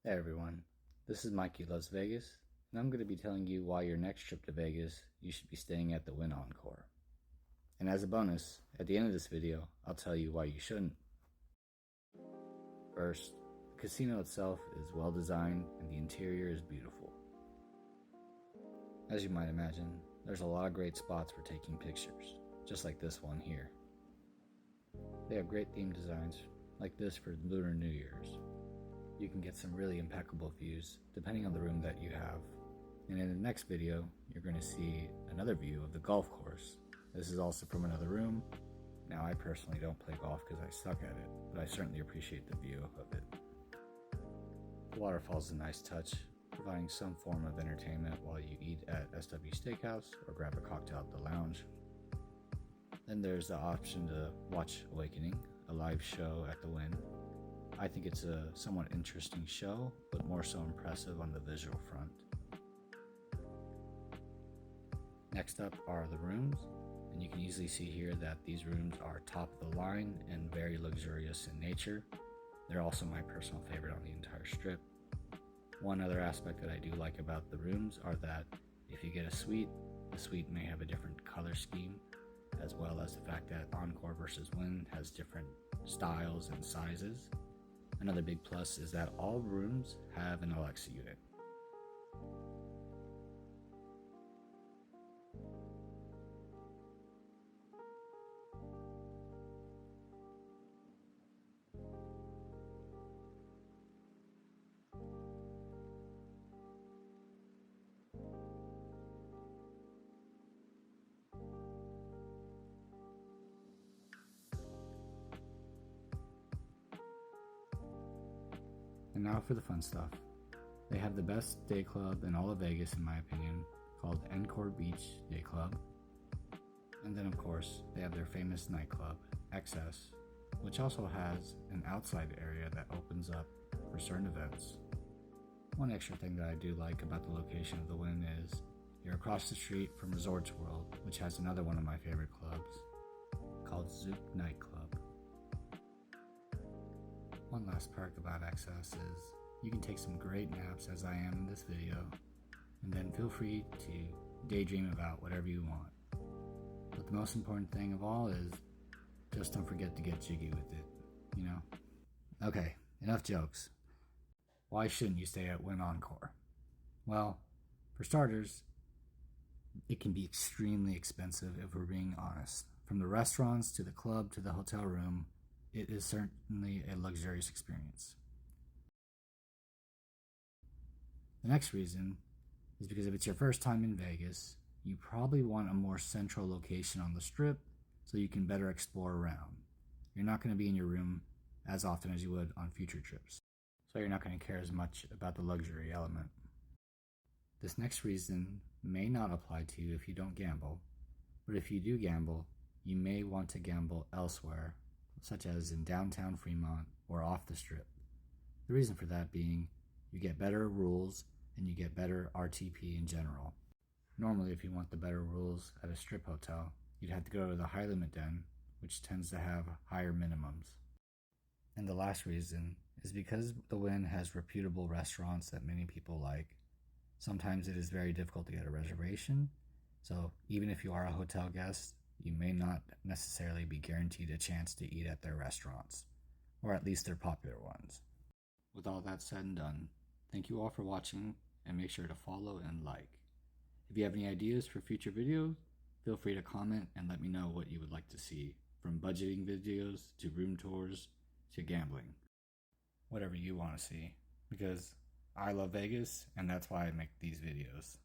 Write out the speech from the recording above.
Hey everyone, this is Mikey Loves Vegas, and I'm going to be telling you why your next trip to Vegas you should be staying at the Wynn Encore. And as a bonus, at the end of this video, I'll tell you why you shouldn't. First, the casino itself is well designed and the interior is beautiful. As you might imagine, there's a lot of great spots for taking pictures, just like this one here. They have great theme designs, like this for Lunar New Year's. You can get some really impeccable views depending on the room that you have. And in the next video, you're going to see another view of the golf course. This is also from another room. Now, I personally don't play golf because I suck at it, but I certainly appreciate the view of it. The waterfall is a nice touch, providing some form of entertainment while you eat at SW Steakhouse or grab a cocktail at the lounge. Then there's the option to watch Awakening, a live show at the Wynn. I think it's a somewhat interesting show, but more so impressive on the visual front. Next up are the rooms, and you can easily see here that these rooms are top of the line and very luxurious in nature. They're also my personal favorite on the entire strip. One other aspect that I do like about the rooms are that if you get a suite, the suite may have a different color scheme, as well as the fact that Encore versus Wynn has different styles and sizes. Another big plus is that all rooms have an Alexa unit. And now for the fun stuff. They have the best day club in all of Vegas, in my opinion, called Encore Beach Day Club. And then, of course, they have their famous nightclub, XS, which also has an outside area that opens up for certain events. One extra thing that I do like about the location of the Wynn is you're across the street from Resorts World, which has another one of my favorite clubs, called Zouk Nightclub. One last perk about XS is you can take some great naps, as I am in this video, and then feel free to daydream about whatever you want. But the most important thing of all is just don't forget to get jiggy with it, you know? Okay, enough jokes. Why shouldn't you stay at Wynn Encore? Well, for starters, it can be extremely expensive if we're being honest. From the restaurants to the club to the hotel room, it is certainly a luxurious experience. The next reason is because if it's your first time in Vegas, you probably want a more central location on the strip so you can better explore around. You're not going to be in your room as often as you would on future trips, so you're not going to care as much about the luxury element. This next reason may not apply to you if you don't gamble, but if you do gamble, you may want to gamble elsewhere, such as in downtown Fremont or off the strip. The reason for that being you get better rules and you get better RTP in general. Normally, if you want the better rules at a strip hotel, you'd have to go to the high limit den, which tends to have higher minimums. And the last reason is because the Wynn has reputable restaurants that many people like. Sometimes it is very difficult to get a reservation, so even if you are a hotel guest, you may not necessarily be guaranteed a chance to eat at their restaurants, or at least their popular ones. With all that said and done, thank you all for watching, and make sure to follow and like. If you have any ideas for future videos, feel free to comment and let me know what you would like to see, from budgeting videos to room tours to gambling. Whatever you want to see, because I love Vegas and that's why I make these videos.